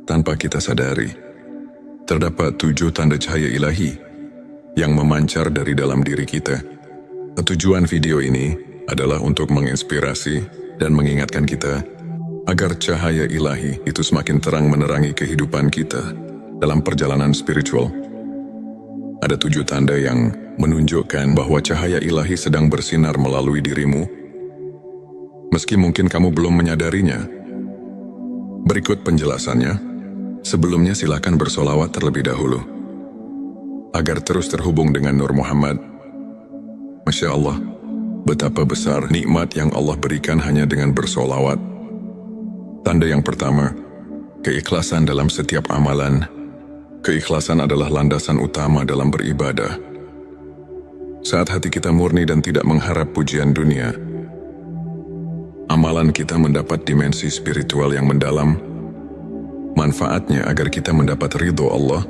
tanpa kita sadari. Terdapat 7 tanda cahaya ilahi yang memancar dari dalam diri kita. Tujuan video ini adalah untuk menginspirasi dan mengingatkan kita agar cahaya ilahi itu semakin terang menerangi kehidupan kita dalam perjalanan spiritual. Ada 7 tanda yang menunjukkan bahwa cahaya ilahi sedang bersinar melalui dirimu, meski mungkin kamu belum menyadarinya. Berikut penjelasannya. Sebelumnya silakan bersolawat terlebih dahulu, agar terus terhubung dengan Nur Muhammad. Masya Allah, betapa besar nikmat yang Allah berikan hanya dengan bersolawat. Tanda yang pertama, keikhlasan dalam setiap amalan. Keikhlasan adalah landasan utama dalam beribadah. Saat hati kita murni dan tidak mengharap pujian dunia, amalan kita mendapat dimensi spiritual yang mendalam. Manfaatnya agar kita mendapat ridho Allah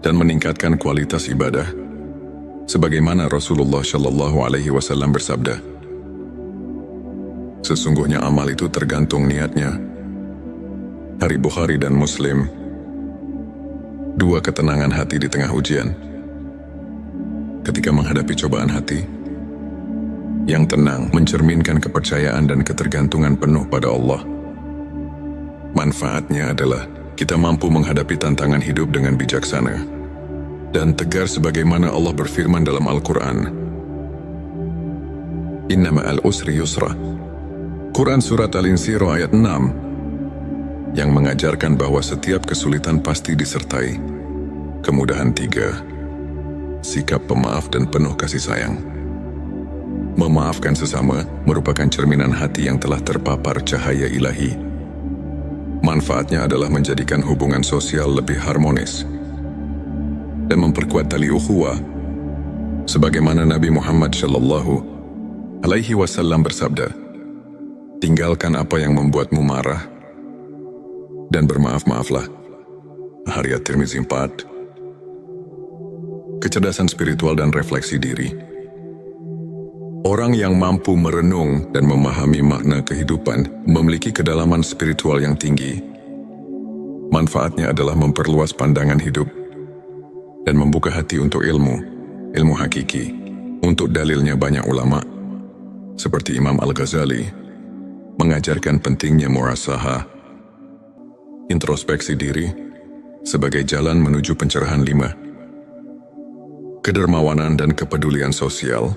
dan meningkatkan kualitas ibadah, sebagaimana Rasulullah Shallallahu Alaihi Wasallam bersabda, sesungguhnya amal itu tergantung niatnya. Hari Bukhari dan Muslim. 2 ketenangan hati di tengah ujian. Ketika menghadapi cobaan hati, yang tenang mencerminkan kepercayaan dan ketergantungan penuh pada Allah. Manfaatnya adalah kita mampu menghadapi tantangan hidup dengan bijaksana dan tegar sebagaimana Allah berfirman dalam Al-Quran. Inna ma'al usri yusra. Quran Surat Al-Insyirah ayat 6 yang mengajarkan bahwa setiap kesulitan pasti disertai kemudahan 3. Sikap pemaaf dan penuh kasih sayang. Memaafkan sesama merupakan cerminan hati yang telah terpapar cahaya ilahi. Manfaatnya adalah menjadikan hubungan sosial lebih harmonis dan memperkuat tali ukhuwah, sebagaimana Nabi Muhammad Shallallahu Alaihi Wasallam bersabda, tinggalkan apa yang membuatmu marah dan bermaaf-maaflah. Hadits At-Tirmizi 4. Kecerdasan spiritual dan refleksi diri. Orang yang mampu merenung dan memahami makna kehidupan memiliki kedalaman spiritual yang tinggi. Manfaatnya adalah memperluas pandangan hidup dan membuka hati untuk ilmu hakiki. Untuk dalilnya banyak ulama, seperti Imam Al-Ghazali, mengajarkan pentingnya muhasabah, introspeksi diri, sebagai jalan menuju pencerahan 5. Kedermawanan dan kepedulian sosial,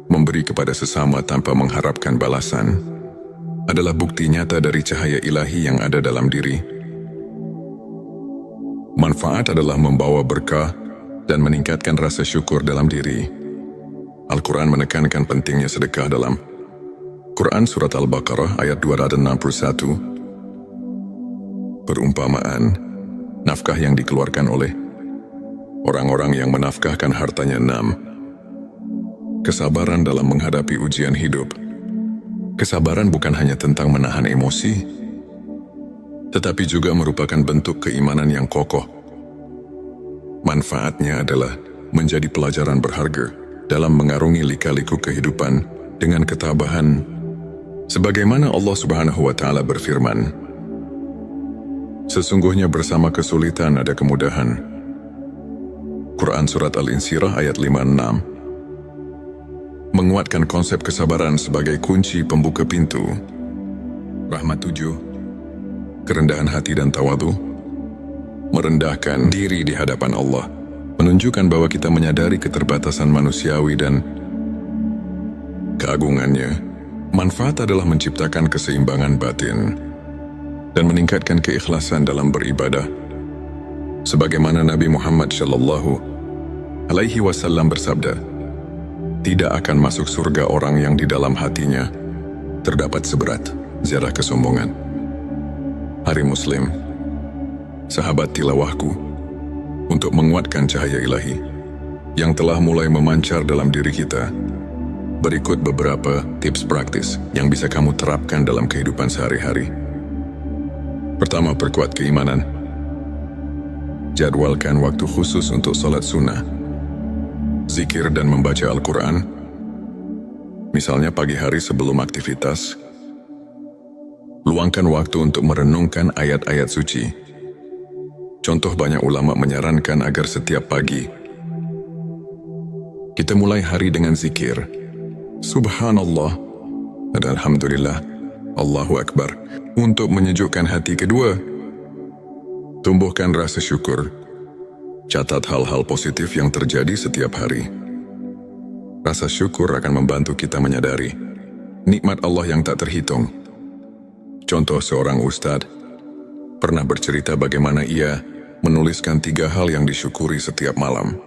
memberi kepada sesama tanpa mengharapkan balasan, adalah bukti nyata dari cahaya ilahi yang ada dalam diri. Manfaat adalah membawa berkah dan meningkatkan rasa syukur dalam diri. Al-Quran menekankan pentingnya sedekah dalam Quran Surat Al-Baqarah ayat 261. Perumpamaan, nafkah yang dikeluarkan oleh orang-orang yang menafkahkan hartanya 6. Kesabaran dalam menghadapi ujian hidup. Kesabaran bukan hanya tentang menahan emosi, tetapi juga merupakan bentuk keimanan yang kokoh. Manfaatnya adalah menjadi pelajaran berharga dalam mengarungi lika-liku kehidupan dengan ketabahan, sebagaimana Allah Subhanahu wa Ta'ala berfirman, sesungguhnya bersama kesulitan ada kemudahan. Quran Surat Al-Insyirah ayat 5-6 menguatkan konsep kesabaran sebagai kunci pembuka pintu. Rahmat 7. Kerendahan hati dan tawadhu. Merendahkan diri di hadapan Allah menunjukkan bahwa kita menyadari keterbatasan manusiawi dan keagungannya. Manfaat adalah menciptakan keseimbangan batin dan meningkatkan keikhlasan dalam beribadah, sebagaimana Nabi Muhammad Shallallahu Alaihi Wasallam bersabda, tidak akan masuk surga orang yang di dalam hatinya terdapat seberat zarah kesombongan. Hari Muslim. Sahabat tilawahku, untuk menguatkan cahaya ilahi yang telah mulai memancar dalam diri kita, berikut beberapa tips praktis yang bisa kamu terapkan dalam kehidupan sehari-hari. Pertama, perkuat keimanan. Jadwalkan waktu khusus untuk salat sunnah, zikir dan membaca Al-Quran, misalnya pagi hari sebelum aktivitas. Luangkan waktu untuk merenungkan ayat-ayat suci Contoh, banyak ulama menyarankan agar setiap pagi kita mulai hari dengan zikir Subhanallah dan Alhamdulillah, Allahu Akbar, untuk menyejukkan hati. Kedua, tumbuhkan rasa syukur. Catat hal-hal positif yang terjadi setiap hari. Rasa syukur akan membantu kita menyadari nikmat Allah yang tak terhitung. Contoh, seorang ustadz pernah bercerita bagaimana ia menuliskan 3 hal yang disyukuri setiap malam.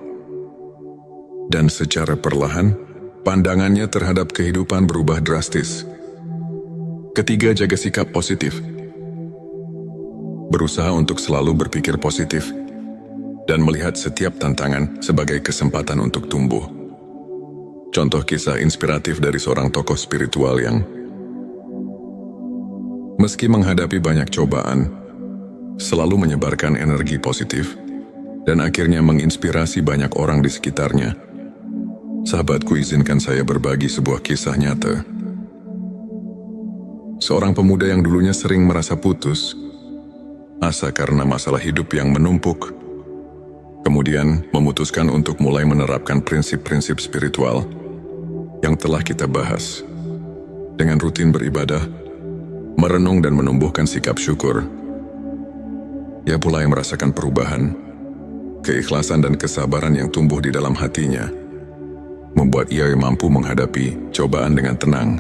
Dan secara perlahan, pandangannya terhadap kehidupan berubah drastis. Ketiga, jaga sikap positif. Berusaha untuk selalu berpikir positif dan melihat setiap tantangan sebagai kesempatan untuk tumbuh. Contoh kisah inspiratif dari seorang tokoh spiritual yang meski menghadapi banyak cobaan, selalu menyebarkan energi positif dan akhirnya menginspirasi banyak orang di sekitarnya. Sahabatku, izinkan saya berbagi sebuah kisah nyata. Seorang pemuda yang dulunya sering merasa putus asa karena masalah hidup yang menumpuk, kemudian memutuskan untuk mulai menerapkan prinsip-prinsip spiritual yang telah kita bahas. Dengan rutin beribadah, merenung dan menumbuhkan sikap syukur, ia mulai merasakan perubahan. Keikhlasan dan kesabaran yang tumbuh di dalam hatinya membuat ia mampu menghadapi cobaan dengan tenang.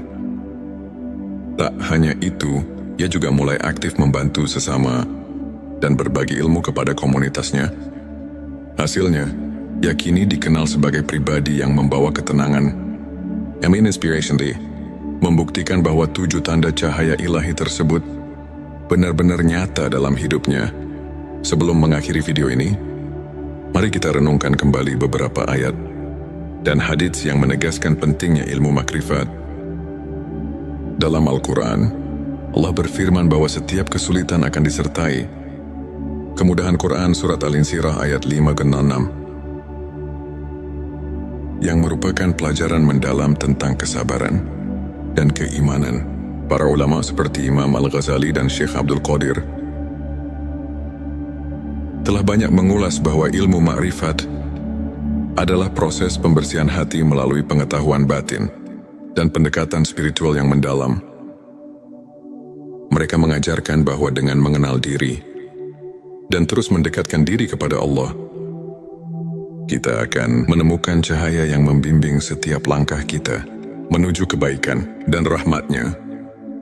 Tak hanya itu, ia juga mulai aktif membantu sesama dan berbagi ilmu kepada komunitasnya. Hasilnya, ia kini dikenal sebagai pribadi yang membawa ketenangan. Inspiration Day membuktikan bahwa 7 tanda cahaya ilahi tersebut benar-benar nyata dalam hidupnya. Sebelum mengakhiri video ini, mari kita renungkan kembali beberapa ayat dan hadits yang menegaskan pentingnya ilmu makrifat. Dalam Al-Quran, Allah berfirman bahwa setiap kesulitan akan disertai kemudahan. Quran Surat Al-Insyirah ayat 5-6, yang merupakan pelajaran mendalam tentang kesabaran dan keimanan. Para ulama seperti Imam Al-Ghazali dan Syekh Abdul Qadir telah banyak mengulas bahwa ilmu makrifat adalah proses pembersihan hati melalui pengetahuan batin dan pendekatan spiritual yang mendalam. Mereka mengajarkan bahwa dengan mengenal diri dan terus mendekatkan diri kepada Allah, kita akan menemukan cahaya yang membimbing setiap langkah kita menuju kebaikan dan rahmat-Nya.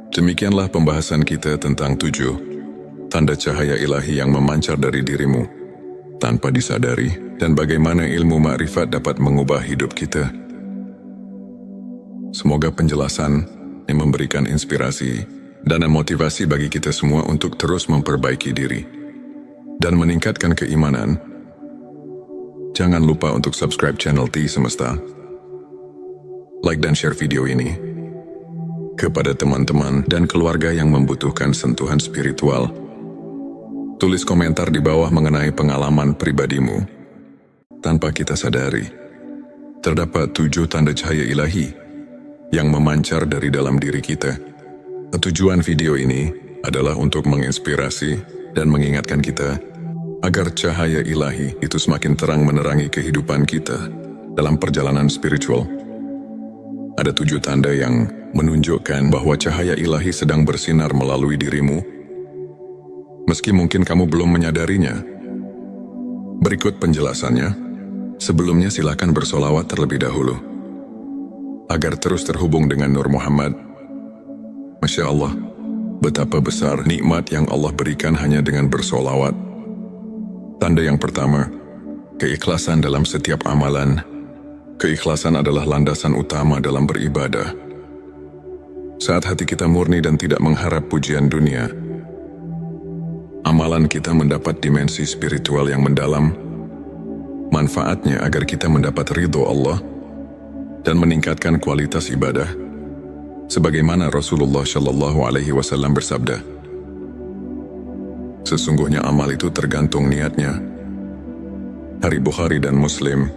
Demikianlah pembahasan kita tentang 7 tanda cahaya ilahi yang memancar dari dirimu tanpa disadari, dan bagaimana ilmu makrifat dapat mengubah hidup kita. Semoga penjelasan yang memberikan inspirasi dan motivasi bagi kita semua untuk terus memperbaiki diri dan meningkatkan keimanan. Jangan lupa untuk subscribe channel T Semesta, like dan share video ini kepada teman-teman dan keluarga yang membutuhkan sentuhan spiritual. Tulis komentar di bawah mengenai pengalaman pribadimu. Tanpa kita sadari, terdapat 7 tanda cahaya ilahi yang memancar dari dalam diri kita. Tujuan video ini adalah untuk menginspirasi dan mengingatkan kita agar cahaya ilahi itu semakin terang menerangi kehidupan kita dalam perjalanan spiritual. Ada 7 tanda yang menunjukkan bahwa cahaya ilahi sedang bersinar melalui dirimu, meski mungkin kamu belum menyadarinya. Berikut penjelasannya. Sebelumnya silakan bersolawat terlebih dahulu agar terus terhubung dengan Nur Muhammad. Masya Allah, betapa besar nikmat yang Allah berikan hanya dengan bersolawat. Tanda yang pertama, keikhlasan dalam setiap amalan. Keikhlasan adalah landasan utama dalam beribadah. Saat hati kita murni dan tidak mengharap pujian dunia, amalan kita mendapat dimensi spiritual yang mendalam. Manfaatnya agar kita mendapat ridho Allah dan meningkatkan kualitas ibadah, sebagaimana Rasulullah Shallallahu Alaihi Wasallam bersabda, sesungguhnya amal itu tergantung niatnya. Hari Bukhari dan Muslim.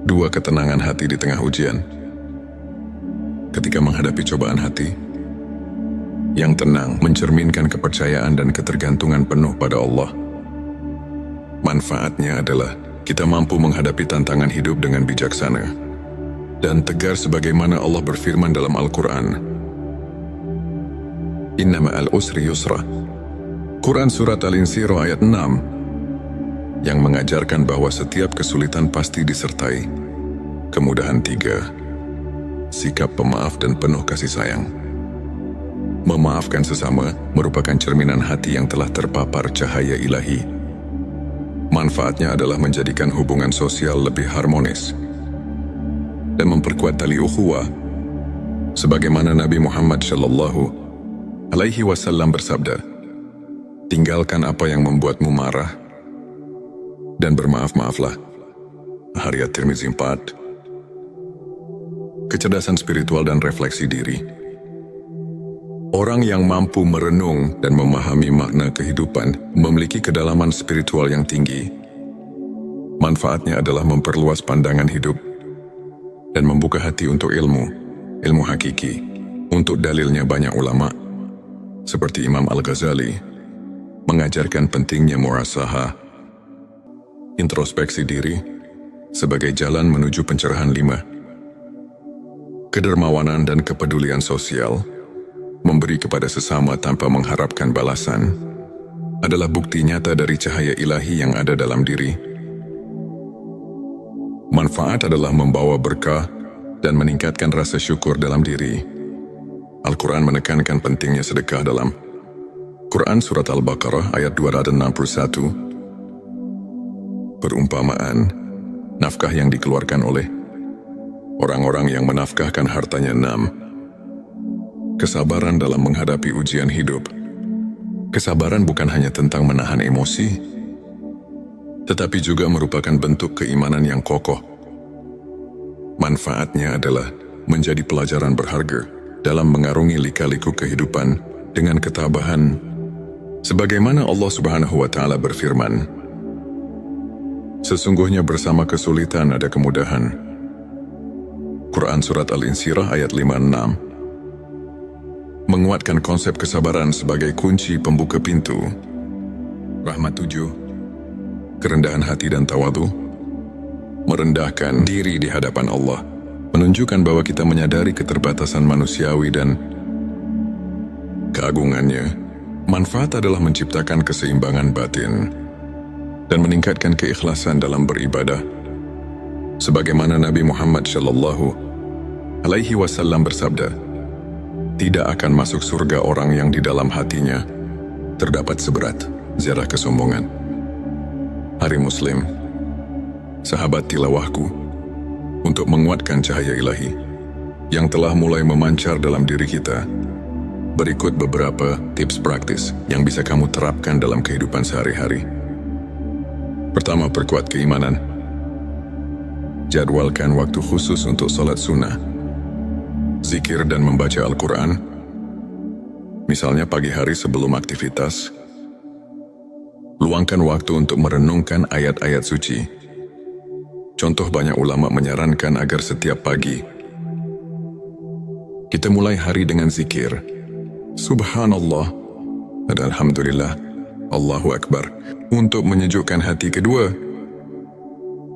2, ketenangan hati di tengah ujian. Ketika menghadapi cobaan hati yang tenang mencerminkan kepercayaan dan ketergantungan penuh pada Allah. Manfaatnya adalah kita mampu menghadapi tantangan hidup dengan bijaksana dan tegar sebagaimana Allah berfirman dalam Al-Quran. Inna ma'al usri yusra. Quran Surat Al-Insyirah ayat 6 yang mengajarkan bahwa setiap kesulitan pasti disertai kemudahan. 3. Sikap pemaaf dan penuh kasih sayang. Memaafkan sesama merupakan cerminan hati yang telah terpapar cahaya ilahi. Manfaatnya adalah menjadikan hubungan sosial lebih harmonis dan memperkuat tali ukhuwah. Sebagaimana Nabi Muhammad SAW bersabda, "Tinggalkan apa yang membuatmu marah dan bermaaf-maaflah." Hadits Tirmizi 4. Kecerdasan spiritual dan refleksi diri. Orang yang mampu merenung dan memahami makna kehidupan memiliki kedalaman spiritual yang tinggi. Manfaatnya adalah memperluas pandangan hidup dan membuka hati untuk ilmu hakiki. Untuk dalilnya banyak ulama, seperti Imam Al-Ghazali, mengajarkan pentingnya muhasabah, introspeksi diri, sebagai jalan menuju pencerahan. 5. Kedermawanan dan kepedulian sosial. Memberi kepada sesama tanpa mengharapkan balasan adalah bukti nyata dari cahaya ilahi yang ada dalam diri. Manfaat adalah membawa berkah dan meningkatkan rasa syukur dalam diri. Al-Quran menekankan pentingnya sedekah dalam Quran Surat Al-Baqarah ayat 261. Perumpamaan, nafkah yang dikeluarkan oleh orang-orang yang menafkahkan hartanya. 6. Kesabaran dalam menghadapi ujian hidup. Kesabaran bukan hanya tentang menahan emosi, tetapi juga merupakan bentuk keimanan yang kokoh. Manfaatnya adalah menjadi pelajaran berharga dalam mengarungi lika-liku kehidupan dengan ketabahan. Sebagaimana Allah Subhanahu wa Ta'ala berfirman, "Sesungguhnya bersama kesulitan ada kemudahan." Quran Surat Al-Insyirah ayat 5-6. Menguatkan konsep kesabaran sebagai kunci pembuka pintu rahmat. 7. Kerendahan hati dan tawadhu. Merendahkan diri di hadapan Allah menunjukkan bahwa kita menyadari keterbatasan manusiawi dan keagungannya. Manfaat adalah menciptakan keseimbangan batin dan meningkatkan keikhlasan dalam beribadah. Sebagaimana Nabi Muhammad SAW bersabda, "Tidak akan masuk surga orang yang di dalam hatinya terdapat seberat zarah kesombongan." Hari Muslim, sahabat tilawahku, untuk menguatkan cahaya ilahi yang telah mulai memancar dalam diri kita, berikut beberapa tips praktis yang bisa kamu terapkan dalam kehidupan sehari-hari. Pertama, perkuat keimanan. Jadwalkan waktu khusus untuk sholat sunnah, zikir dan membaca Al-Quran, misalnya pagi hari sebelum aktivitas. Luangkan waktu untuk merenungkan ayat-ayat suci. Contoh, banyak ulama menyarankan agar setiap pagi kita mulai hari dengan zikir Subhanallah dan Alhamdulillah, Allahu Akbar, untuk menyejukkan hati. Kedua,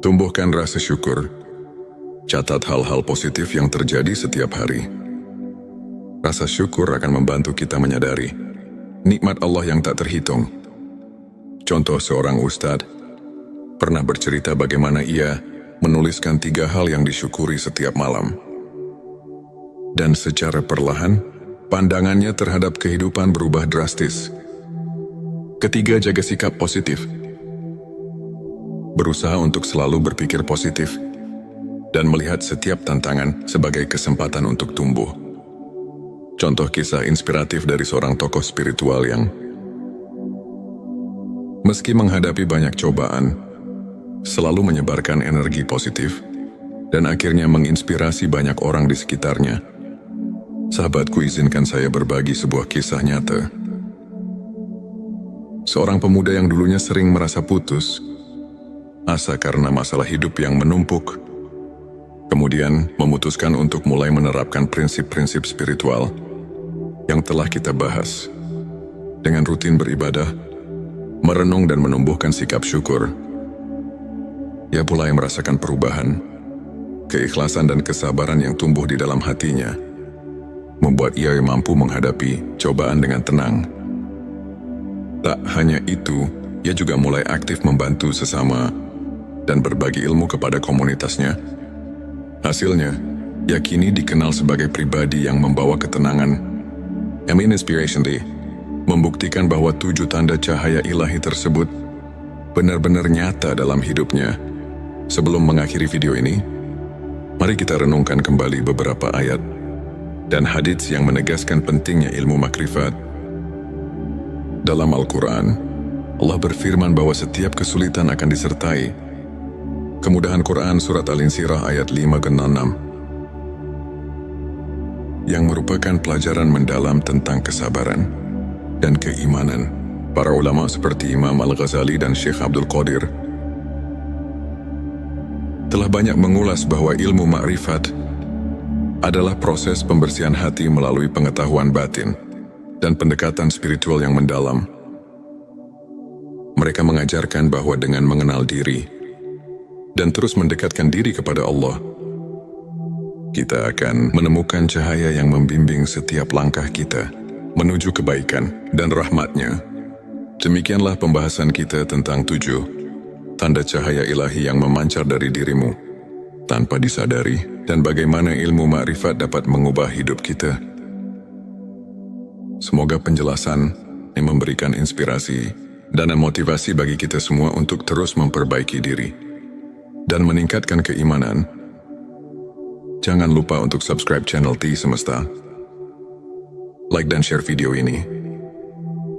tumbuhkan rasa syukur. Catat hal-hal positif yang terjadi setiap hari. Rasa syukur akan membantu kita menyadari nikmat Allah yang tak terhitung. Contoh, seorang ustadz pernah bercerita bagaimana ia menuliskan 3 hal yang disyukuri setiap malam. Dan secara perlahan, pandangannya terhadap kehidupan berubah drastis. Ketiga, jaga sikap positif. Berusaha untuk selalu berpikir positif dan melihat setiap tantangan sebagai kesempatan untuk tumbuh. Contoh kisah inspiratif dari seorang tokoh spiritual yang meski menghadapi banyak cobaan, selalu menyebarkan energi positif dan akhirnya menginspirasi banyak orang di sekitarnya. Sahabatku, izinkan saya berbagi sebuah kisah nyata. Seorang pemuda yang dulunya sering merasa putus asa karena masalah hidup yang menumpuk, kemudian memutuskan untuk mulai menerapkan prinsip-prinsip spiritual yang telah kita bahas, dengan rutin beribadah, merenung dan menumbuhkan sikap syukur, ia mulai merasakan perubahan. Keikhlasan dan kesabaran yang tumbuh di dalam hatinya membuat ia mampu menghadapi cobaan dengan tenang. Tak hanya itu, ia juga mulai aktif membantu sesama dan berbagi ilmu kepada komunitasnya. Hasilnya, ia kini dikenal sebagai pribadi yang membawa ketenangan. Amin Inspiration Day membuktikan bahwa 7 tanda cahaya ilahi tersebut benar-benar nyata dalam hidupnya. Sebelum mengakhiri video ini, mari kita renungkan kembali beberapa ayat dan hadits yang menegaskan pentingnya ilmu makrifat. Dalam Al-Quran, Allah berfirman bahwa setiap kesulitan akan disertai kemudahan. Quran Surat Al-Insyirah ayat 5-6 yang merupakan pelajaran mendalam tentang kesabaran dan keimanan. Para ulama seperti Imam Al-Ghazali dan Syekh Abdul Qadir telah banyak mengulas bahwa ilmu makrifat adalah proses pembersihan hati melalui pengetahuan batin dan pendekatan spiritual yang mendalam. Mereka mengajarkan bahwa dengan mengenal diri dan terus mendekatkan diri kepada Allah, kita akan menemukan cahaya yang membimbing setiap langkah kita menuju kebaikan dan rahmat-Nya. Demikianlah pembahasan kita tentang 7 tanda cahaya ilahi yang memancar dari dirimu tanpa disadari, dan bagaimana ilmu makrifat dapat mengubah hidup kita. Semoga penjelasan yang memberikan inspirasi dan motivasi bagi kita semua untuk terus memperbaiki diri dan meningkatkan keimanan. Jangan lupa untuk subscribe channel T Semesta, like dan share video ini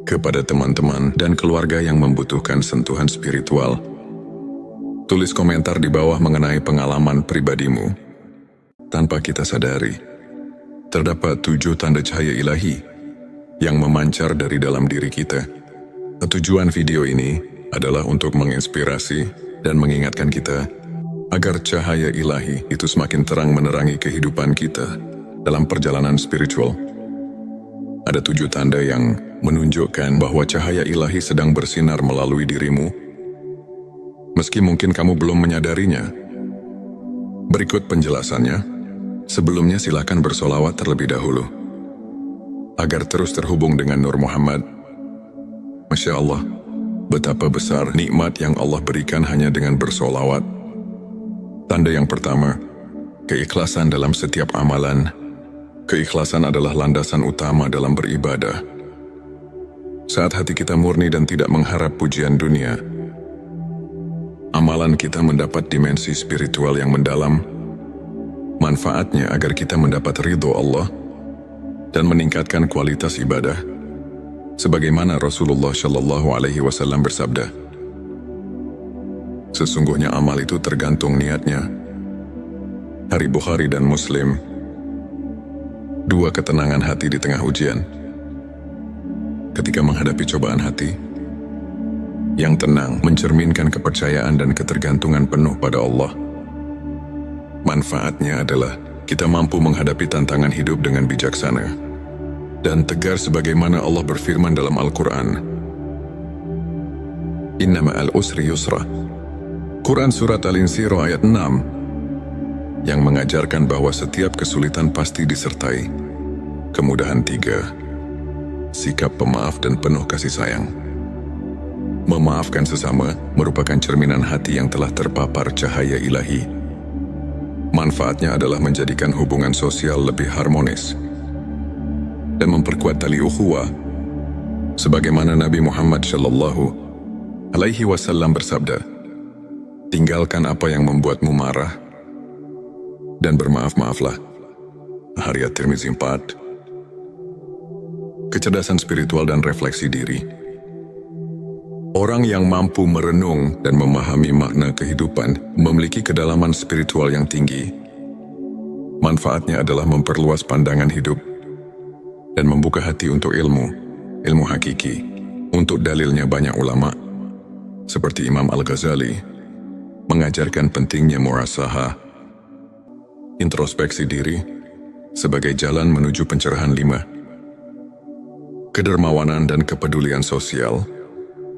kepada teman-teman dan keluarga yang membutuhkan sentuhan spiritual. Tulis komentar di bawah mengenai pengalaman pribadimu. Tanpa kita sadari, terdapat 7 tanda cahaya ilahi yang memancar dari dalam diri kita. Tujuan video ini adalah untuk menginspirasi dan mengingatkan kita agar cahaya ilahi itu semakin terang menerangi kehidupan kita dalam perjalanan spiritual. Ada 7 tanda yang menunjukkan bahwa cahaya ilahi sedang bersinar melalui dirimu, meski mungkin kamu belum menyadarinya. Berikut penjelasannya. Sebelumnya silakan bersolawat terlebih dahulu agar terus terhubung dengan Nur Muhammad. Masya Allah, betapa besar nikmat yang Allah berikan hanya dengan bersolawat. Tanda yang pertama, keikhlasan dalam setiap amalan. Keikhlasan adalah landasan utama dalam beribadah. Saat hati kita murni dan tidak mengharap pujian dunia, amalan kita mendapat dimensi spiritual yang mendalam. Manfaatnya agar kita mendapat ridho Allah dan meningkatkan kualitas ibadah. Sebagaimana Rasulullah Shallallahu Alaihi Wasallam bersabda, sesungguhnya amal itu tergantung niatnya. Hari Bukhari dan Muslim. 2 ketenangan hati di tengah ujian. Ketika menghadapi cobaan hati, yang tenang mencerminkan kepercayaan dan ketergantungan penuh pada Allah. Manfaatnya adalah kita mampu menghadapi tantangan hidup dengan bijaksana dan tegar sebagaimana Allah berfirman dalam Al-Quran. Inna ma'al usri yusra. Quran Surat Al-Insyirah ayat 6 yang mengajarkan bahwa setiap kesulitan pasti disertai kemudahan. 3. Sikap pemaaf dan penuh kasih sayang. Memaafkan sesama merupakan cerminan hati yang telah terpapar cahaya ilahi. Manfaatnya adalah menjadikan hubungan sosial lebih harmonis dan memperkuat tali ukhuwah. Sebagaimana Nabi Muhammad Shallallahu Alaihi Wasallam bersabda, tinggalkan apa yang membuatmu marah dan bermaaf-maaflah. Hadits At-Tirmizi 4. Kecerdasan spiritual dan refleksi diri. Orang yang mampu merenung dan memahami makna kehidupan memiliki kedalaman spiritual yang tinggi. Manfaatnya adalah memperluas pandangan hidup dan membuka hati untuk ilmu hakiki. Untuk dalilnya banyak ulama, seperti Imam Al-Ghazali, mengajarkan pentingnya muhasabah, introspeksi diri, sebagai jalan menuju pencerahan. 5. Kedermawanan dan kepedulian sosial.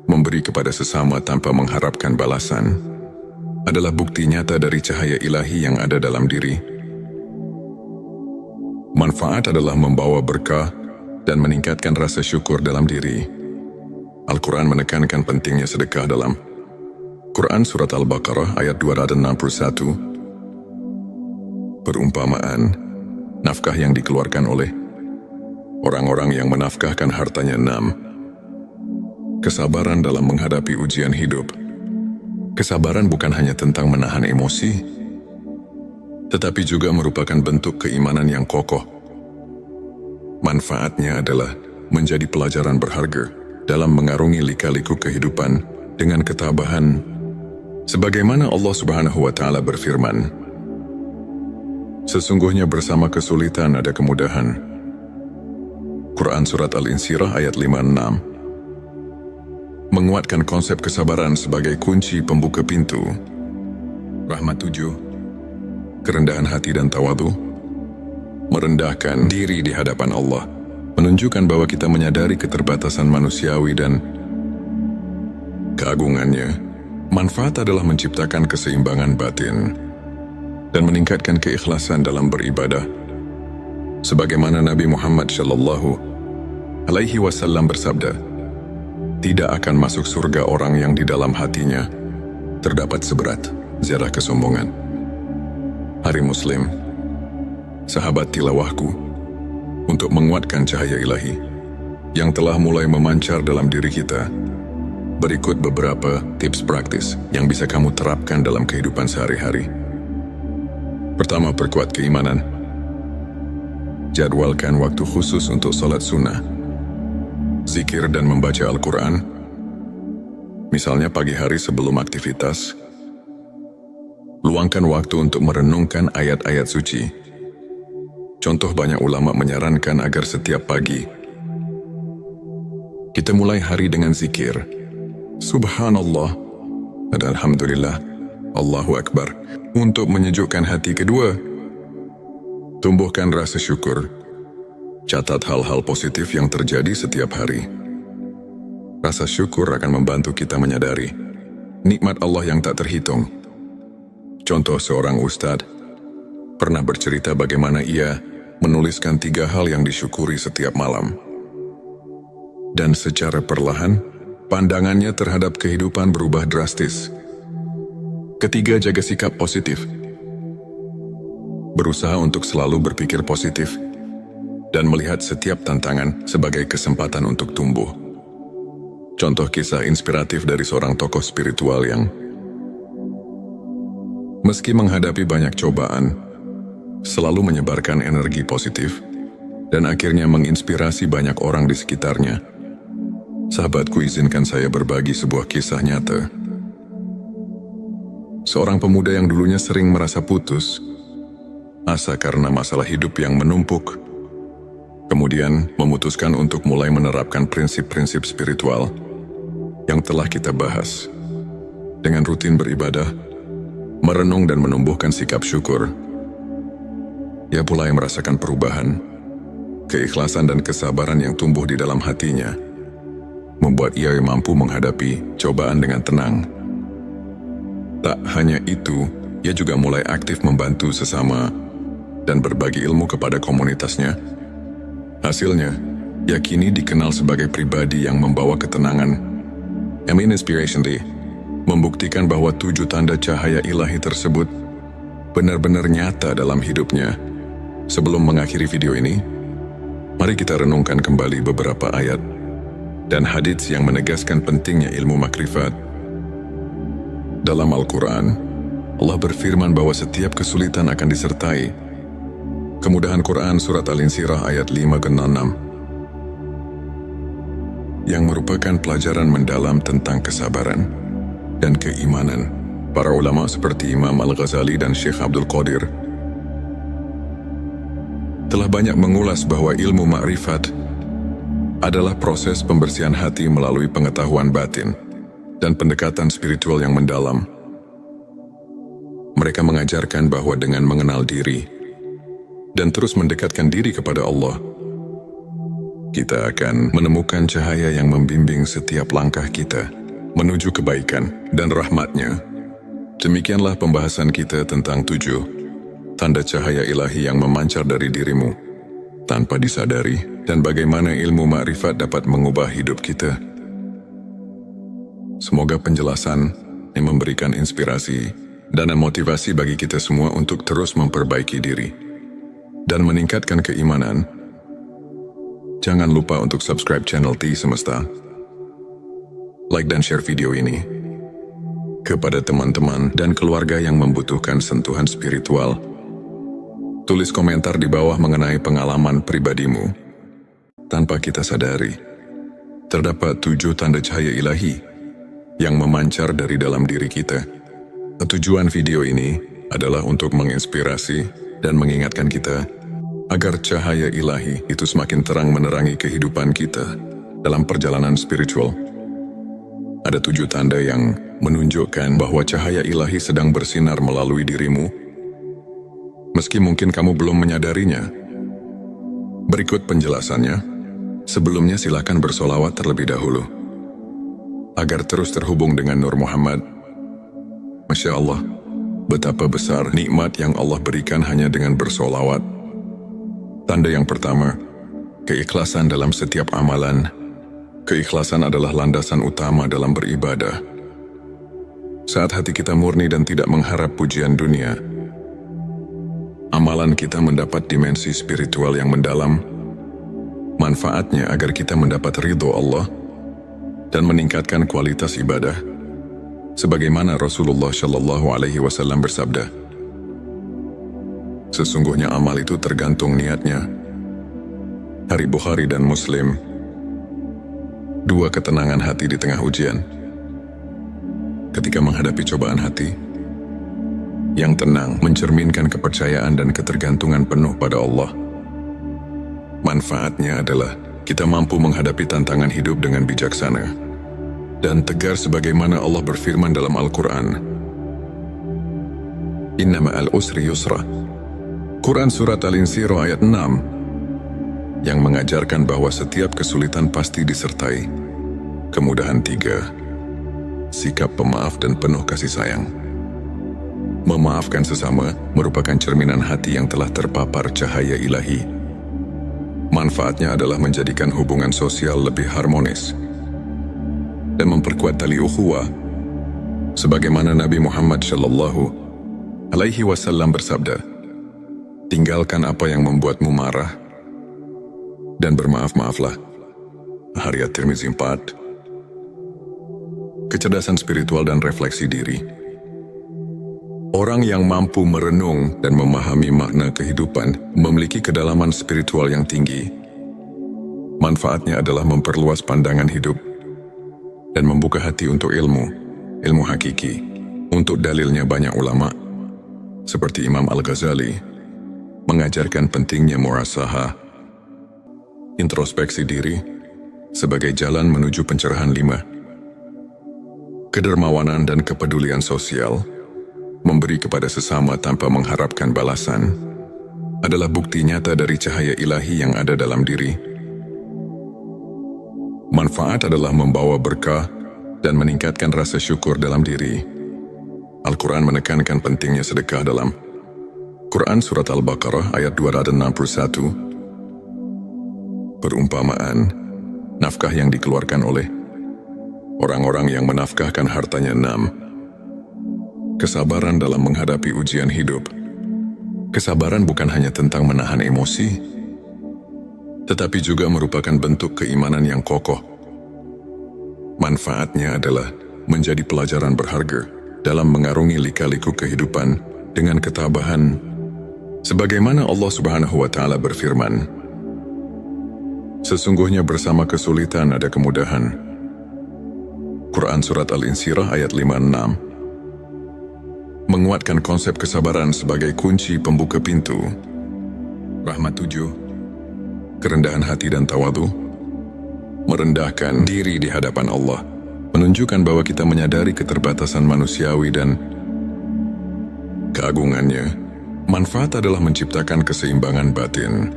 memberi kepada sesama tanpa mengharapkan balasan, adalah bukti nyata dari cahaya ilahi yang ada dalam diri. Manfaat adalah membawa berkah dan meningkatkan rasa syukur dalam diri. Al-Quran menekankan pentingnya sedekah dalam Quran Surat Al-Baqarah ayat 261. Perumpamaan, nafkah yang dikeluarkan oleh orang-orang yang menafkahkan hartanya 6. Kesabaran dalam menghadapi ujian hidup. Kesabaran bukan hanya tentang menahan emosi, tetapi juga merupakan bentuk keimanan yang kokoh. Manfaatnya adalah menjadi pelajaran berharga dalam mengarungi lika-liku kehidupan dengan ketabahan. Sebagaimana Allah Subhanahu wa Ta'ala berfirman, sesungguhnya bersama kesulitan ada kemudahan. Quran Surat Al-Insyirah ayat 56 menguatkan konsep kesabaran sebagai kunci pembuka pintu. Rahmat 7. Kerendahan hati dan tawadu. Merendahkan diri di hadapan Allah menunjukkan bahwa kita menyadari keterbatasan manusiawi dan keagungannya. Manfaat adalah menciptakan keseimbangan batin dan meningkatkan keikhlasan dalam beribadah. Sebagaimana Nabi Muhammad SAW bersabda, tidak akan masuk surga orang yang di dalam hatinya terdapat seberat zarah kesombongan. Hari Muslim, sahabat tilawahku, untuk menguatkan cahaya ilahi yang telah mulai memancar dalam diri kita, berikut beberapa tips praktis yang bisa kamu terapkan dalam kehidupan sehari-hari. Pertama, perkuat keimanan. Jadwalkan waktu khusus untuk salat sunnah, zikir dan membaca Al-Quran, misalnya pagi hari sebelum aktivitas. Luangkan waktu untuk merenungkan ayat-ayat suci. Contoh, banyak ulama menyarankan agar setiap pagi kita mulai hari dengan zikir Subhanallah dan Alhamdulillah, Allahu Akbar, untuk menyejukkan hati. Kedua, tumbuhkan rasa syukur. Catat hal-hal positif yang terjadi setiap hari. Rasa syukur akan membantu kita menyadari nikmat Allah yang tak terhitung. Contoh, seorang ustadz pernah bercerita bagaimana ia menuliskan 3 hal yang disyukuri setiap malam. Dan secara perlahan, pandangannya terhadap kehidupan berubah drastis. Ketiga, jaga sikap positif. Berusaha untuk selalu berpikir positif dan melihat setiap tantangan sebagai kesempatan untuk tumbuh. Contoh kisah inspiratif dari seorang tokoh spiritual yang meski menghadapi banyak cobaan, selalu menyebarkan energi positif dan akhirnya menginspirasi banyak orang di sekitarnya. Sahabatku, izinkan saya berbagi sebuah kisah nyata. Seorang pemuda yang dulunya sering merasa putus asa karena masalah hidup yang menumpuk, kemudian memutuskan untuk mulai menerapkan prinsip-prinsip spiritual yang telah kita bahas. Dengan rutin beribadah, merenung dan menumbuhkan sikap syukur, ia mulai merasakan perubahan. Keikhlasan dan kesabaran yang tumbuh di dalam hatinya membuat ia mampu menghadapi cobaan dengan tenang. Tak hanya itu, ia juga mulai aktif membantu sesama dan berbagi ilmu kepada komunitasnya. Hasilnya, ia kini dikenal sebagai pribadi yang membawa ketenangan. Inspiration Day membuktikan bahwa 7 tanda cahaya ilahi tersebut benar-benar nyata dalam hidupnya. Sebelum mengakhiri video ini, mari kita renungkan kembali beberapa ayat dan hadits yang menegaskan pentingnya ilmu makrifat. Dalam Al-Quran, Allah berfirman bahwa setiap kesulitan akan disertai kemudahan. Quran Surat Al-Insyirah ayat 5-6 yang merupakan pelajaran mendalam tentang kesabaran dan keimanan. Para ulama seperti Imam Al-Ghazali dan Syekh Abdul Qadir telah banyak mengulas bahwa ilmu makrifat adalah proses pembersihan hati melalui pengetahuan batin dan pendekatan spiritual yang mendalam. Mereka mengajarkan bahwa dengan mengenal diri dan terus mendekatkan diri kepada Allah, kita akan menemukan cahaya yang membimbing setiap langkah kita. menuju kebaikan dan rahmat-Nya. Demikianlah pembahasan kita tentang 7 tanda cahaya ilahi yang memancar dari dirimu tanpa disadari, dan bagaimana ilmu makrifat dapat mengubah hidup kita. Semoga penjelasan ini memberikan inspirasi dan motivasi bagi kita semua untuk terus memperbaiki diri dan meningkatkan keimanan. Jangan lupa untuk subscribe channel T Semesta, like dan share video ini kepada teman-teman dan keluarga yang membutuhkan sentuhan spiritual. Tulis komentar di bawah mengenai pengalaman pribadimu. Tanpa kita sadari, terdapat 7 tanda cahaya ilahi yang memancar dari dalam diri kita. Tujuan video ini adalah untuk menginspirasi dan mengingatkan kita agar cahaya ilahi itu semakin terang menerangi kehidupan kita dalam perjalanan spiritual. Ada 7 tanda yang menunjukkan bahwa cahaya ilahi sedang bersinar melalui dirimu, meski mungkin kamu belum menyadarinya. Berikut penjelasannya. Sebelumnya silakan bersolawat terlebih dahulu, agar terus terhubung dengan Nur Muhammad. Masya Allah, betapa besar nikmat yang Allah berikan hanya dengan bersolawat. Tanda yang pertama, keikhlasan dalam setiap amalan. Keikhlasan adalah landasan utama dalam beribadah. Saat hati kita murni dan tidak mengharap pujian dunia, amalan kita mendapat dimensi spiritual yang mendalam. Manfaatnya agar kita mendapat ridho Allah dan meningkatkan kualitas ibadah. Sebagaimana Rasulullah Shallallahu Alaihi Wasallam bersabda, sesungguhnya amal itu tergantung niatnya. Hari Bukhari dan Muslim. 2 ketenangan hati di tengah ujian. Ketika menghadapi cobaan hati, yang tenang mencerminkan kepercayaan dan ketergantungan penuh pada Allah. Manfaatnya adalah kita mampu menghadapi tantangan hidup dengan bijaksana dan tegar sebagaimana Allah berfirman dalam Al-Quran. Inna ma'al usri yusra. Quran Surat Al-Insyirah ayat 6 yang mengajarkan bahwa setiap kesulitan pasti disertai kemudahan. 3. Sikap pemaaf dan penuh kasih sayang. Memaafkan sesama merupakan cerminan hati yang telah terpapar cahaya ilahi. Manfaatnya adalah menjadikan hubungan sosial lebih harmonis dan memperkuat tali ukhuwah. Sebagaimana Nabi Muhammad Shallallahu Alaihi Wasallam bersabda, tinggalkan apa yang membuatmu marah dan bermaaf-maaflah. Hadits At-Tirmizi 4. Kecerdasan spiritual dan refleksi diri. Orang yang mampu merenung dan memahami makna kehidupan memiliki kedalaman spiritual yang tinggi. Manfaatnya adalah memperluas pandangan hidup dan membuka hati untuk ilmu hakiki. Untuk dalilnya banyak ulama, seperti Imam Al-Ghazali, mengajarkan pentingnya muhasabah, introspeksi diri, sebagai jalan menuju pencerahan. 5. Kedermawanan dan kepedulian sosial. Memberi kepada sesama tanpa mengharapkan balasan adalah bukti nyata dari cahaya ilahi yang ada dalam diri. Manfaat adalah membawa berkah dan meningkatkan rasa syukur dalam diri. Al-Quran menekankan pentingnya sedekah dalam Quran Surat Al-Baqarah ayat 261. Perumpamaan, nafkah yang dikeluarkan oleh orang-orang yang menafkahkan hartanya. 6. Kesabaran dalam menghadapi ujian hidup. Kesabaran bukan hanya tentang menahan emosi, tetapi juga merupakan bentuk keimanan yang kokoh. Manfaatnya adalah menjadi pelajaran berharga dalam mengarungi lika-liku kehidupan dengan ketabahan. Sebagaimana Allah Subhanahu wa Ta'ala berfirman, sesungguhnya bersama kesulitan ada kemudahan. Quran Surat Al-Insyirah ayat 5-6 menguatkan konsep kesabaran sebagai kunci pembuka pintu rahmat. 7. Kerendahan hati dan tawadu. Merendahkan diri di hadapan Allah menunjukkan bahwa kita menyadari keterbatasan manusiawi dan keagungannya. Manfaat adalah menciptakan keseimbangan batin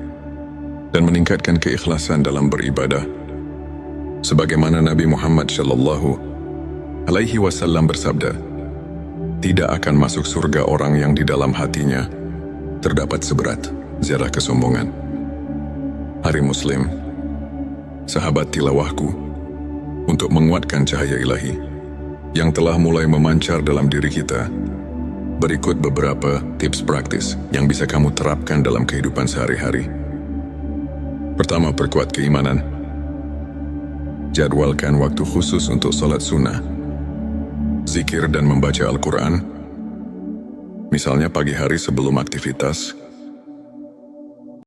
dan meningkatkan keikhlasan dalam beribadah. Sebagaimana Nabi Muhammad Shallallahu alaihi wasallam bersabda, tidak akan masuk surga orang yang di dalam hatinya terdapat seberat zarah kesombongan. Hari Muslim, sahabat tilawahku, untuk menguatkan cahaya ilahi yang telah mulai memancar dalam diri kita, berikut beberapa tips praktis yang bisa kamu terapkan dalam kehidupan sehari-hari. Pertama, perkuat keimanan. Jadwalkan waktu khusus untuk salat sunnah, zikir dan membaca Al-Quran. Misalnya pagi hari sebelum aktivitas,